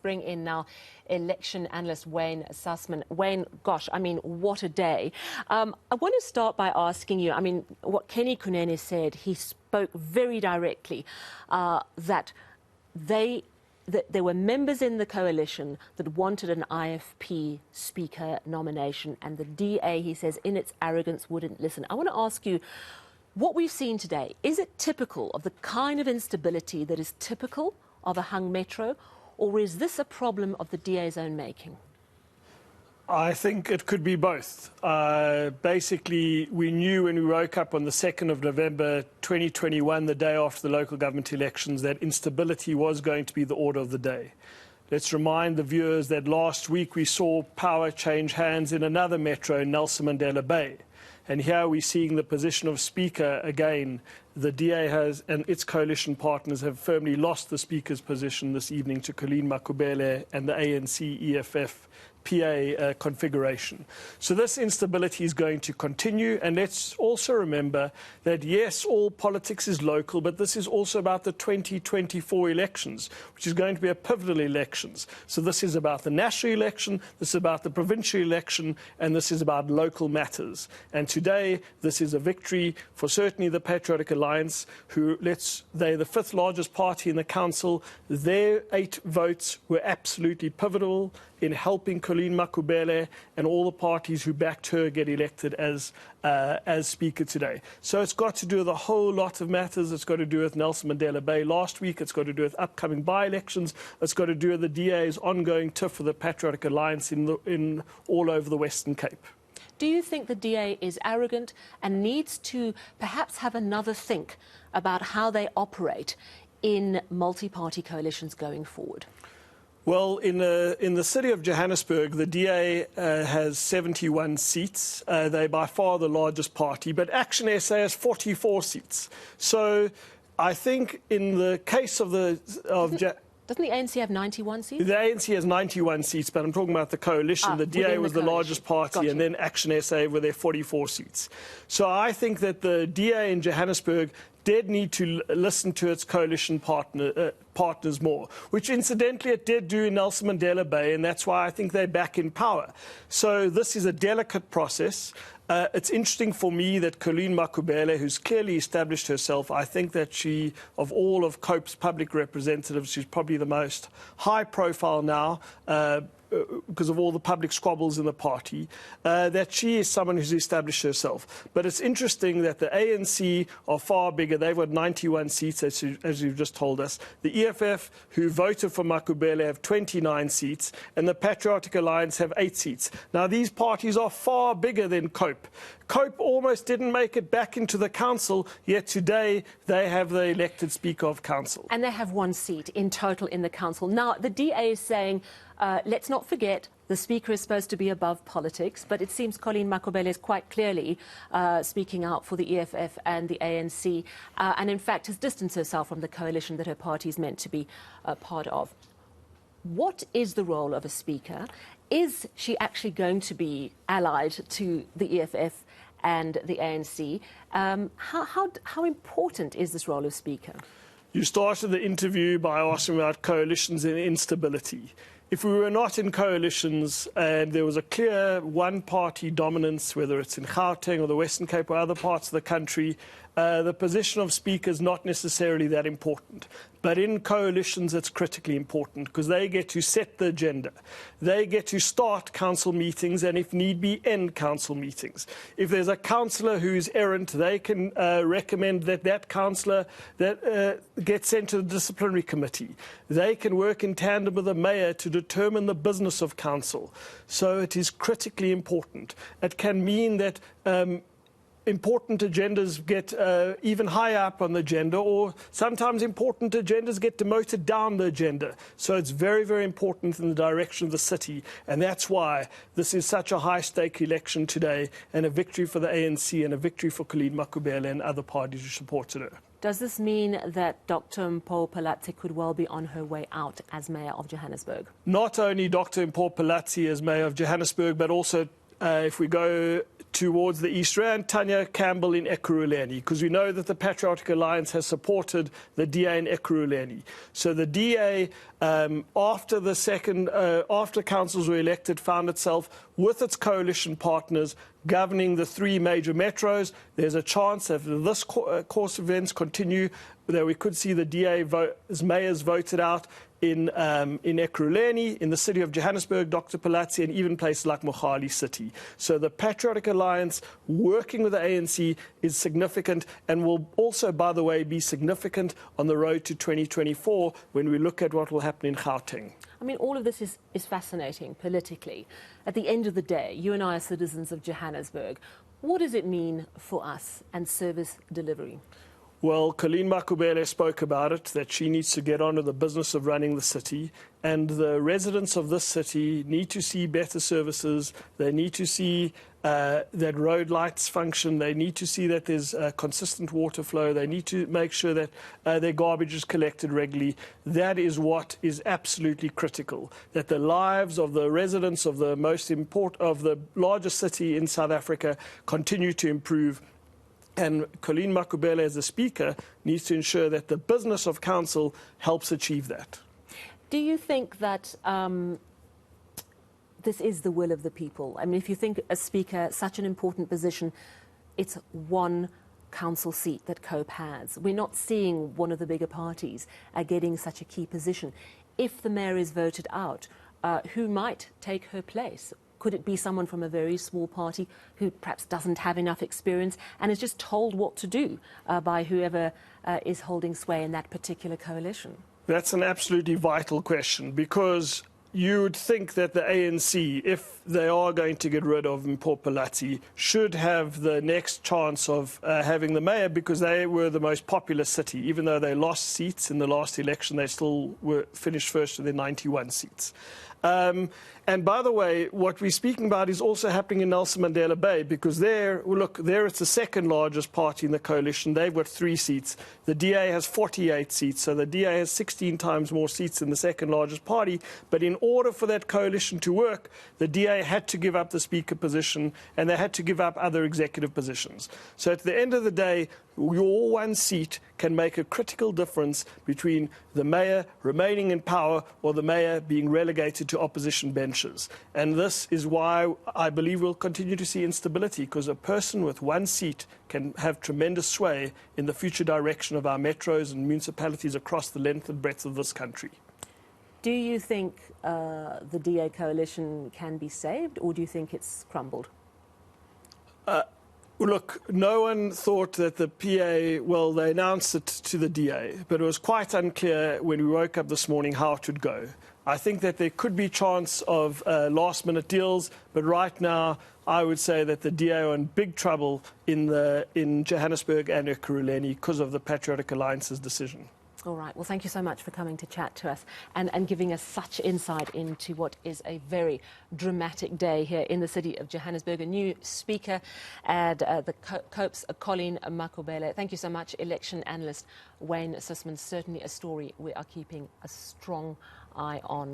bring in now election analyst Wayne Sussman. Wayne, gosh, I mean, what a day. I want to start by asking you, I mean, what Kenny Kunene said, he spoke very directly that there were members in the coalition that wanted an IFP speaker nomination, and the DA, he says, in its arrogance, wouldn't listen. I want to ask you, what we've seen today, is it typical of the kind of instability that is typical of a hung metro, or is this a problem of the DA's own making? I think it could be both. Basically, we knew when we woke up on the 2nd of November 2021, the day after the local government elections, that instability was going to be the order of the day. Let's remind the viewers that last week we saw power change hands in another metro, Nelson Mandela Bay. And here we're seeing the position of Speaker again. The DA has, and its coalition partners have firmly lost the Speaker's position this evening to Colleen Makhubele and the ANC EFF PA configuration. So this instability is going to continue, and let's also remember that yes, all politics is local, but this is also about the 2024 elections, which is going to be a pivotal elections. So this is about the national election, this is about the provincial election, and this is about local matters. And today, this is a victory for certainly the Patriotic Alliance, who they're the 5th largest party in the council. Their 8 votes were absolutely pivotal in helping Colleen Makhubele and all the parties who backed her get elected as Speaker today. So it's got to do with a whole lot of matters. It's got to do with Nelson Mandela Bay last week. It's got to do with upcoming by-elections. It's got to do with the DA's ongoing tiff for the Patriotic Alliance in all over the Western Cape. Do you think the DA is arrogant and needs to perhaps have another think about how they operate in multi-party coalitions going forward? Well, in the city of Johannesburg, the DA has 71 seats. They're by far the largest party, but Action SA has 44 seats. So I think in the case of Doesn't the ANC have 91 seats? The ANC has 91 seats, but I'm talking about the coalition. The DA was the largest party, and then Action SA were their 44 seats. So I think that the DA in Johannesburg did need to listen to its coalition partners more, which incidentally it did do in Nelson Mandela Bay, and that's why I think they're back in power. So this is a delicate process. It's interesting for me that Colleen Makhubele, who's clearly established herself, I think that she, of all of COPE's public representatives, she's probably the most high profile now, because of all the public squabbles in the party, that she is someone who's established herself. But it's interesting that the ANC are far bigger. They've got 91 seats, as you've just told us. The EFF, who voted for Makhubele, have 29 seats, and the Patriotic Alliance have 8 seats. Now, these parties are far bigger than COPE. COPE almost didn't make it back into the council, yet today they have the elected Speaker of Council. And they have 1 seat in total in the council. Now, the DA is saying, let's not forget, the Speaker is supposed to be above politics, but it seems Colleen Makhubele is quite clearly speaking out for the EFF and the ANC, and in fact has distanced herself from the coalition that her party is meant to be part of. What is the role of a Speaker? Is she actually going to be allied to the EFF and the ANC? How important is this role of Speaker? You started the interview by asking about coalitions and instability. If we were not in coalitions and there was a clear one-party dominance, whether it's in Gauteng or the Western Cape or other parts of the country, the position of Speaker is not necessarily that important. But in coalitions, it's critically important because they get to set the agenda. They get to start council meetings and, if need be, end council meetings. If there's a councillor who's errant, they can recommend that that councillor gets sent to the disciplinary committee. They can work in tandem with the mayor to determine the business of council. So it is critically important. It can mean that important agendas get even higher up on the agenda, or sometimes important agendas get demoted down the agenda. So it's very, very important in the direction of the city, and that's why this is such a high-stake election today, and a victory for the ANC and a victory for Colleen Makhubele and other parties who supported her. Does this mean that Dr. Mpho Phalatse could well be on her way out as Mayor of Johannesburg? Not only Dr. Mpho Phalatse as Mayor of Johannesburg, but also if we go towards the East Rand, Tanya Campbell in Ekurhuleni, because we know that the Patriotic Alliance has supported the DA in Ekurhuleni. So the DA, after councils were elected, found itself with its coalition partners governing the three major metros. There's a chance that if this course of events continue, that we could see the DA mayors voted out in Ekurhuleni, in the city of Johannesburg, Dr. Palazzi, and even places like Mogale City. So the Patriotic Alliance working with the ANC is significant and will also, by the way, be significant on the road to 2024 when we look at what will happen in Gauteng. I mean, all of this is fascinating politically. At the end of the day, you and I are citizens of Johannesburg. What does it mean for us and service delivery? Well, Colleen Makhubele spoke about it, that she needs to get on to the business of running the city. And the residents of this city need to see better services. They need to see that road lights function. They need to see that there's consistent water flow. They need to make sure that their garbage is collected regularly. That is what is absolutely critical, that the lives of the residents of the largest city in South Africa continue to improve. And Colleen Makhubele, as a speaker, needs to ensure that the business of council helps achieve that. Do you think that this is the will of the people? I mean, if you think a speaker, such an important position, it's one council seat that COPE has. We're not seeing one of the bigger parties getting such a key position. If the mayor is voted out, who might take her place? Could it be someone from a very small party who perhaps doesn't have enough experience and is just told what to do by whoever is holding sway in that particular coalition? That's an absolutely vital question, because you would think that the ANC, if they are going to get rid of Mpho Palazzi, should have the next chance of having the mayor, because they were the most popular city. Even though they lost seats in the last election, they still were finished first with their 91 seats. And by the way, what we're speaking about is also happening in Nelson Mandela Bay, because there it's the second largest party in the coalition. They've got 3 seats. The DA has 48 seats, so the DA has 16 times more seats than the second largest party. But in order for that coalition to work, the DA had to give up the speaker position and they had to give up other executive positions. So at the end of the day, your one seat can make a critical difference between the mayor remaining in power or the mayor being relegated to opposition benches. And this is why I believe we'll continue to see instability, because a person with one seat can have tremendous sway in the future direction of our metros and municipalities across the length and breadth of this country. Do you think the DA coalition can be saved, or do you think it's crumbled? Look, no one thought that the PA, well, they announced it to the DA, but it was quite unclear when we woke up this morning how it would go. I think that there could be chance of last-minute deals, but right now I would say that the DA are in big trouble in Johannesburg and Ekurhuleni because of the Patriotic Alliance's decision. All right. Well, thank you so much for coming to chat to us and giving us such insight into what is a very dramatic day here in the city of Johannesburg. A new speaker and the COPE's Colleen Makhubele. Thank you so much, election analyst Wayne Sussman. Certainly a story we are keeping a strong eye on.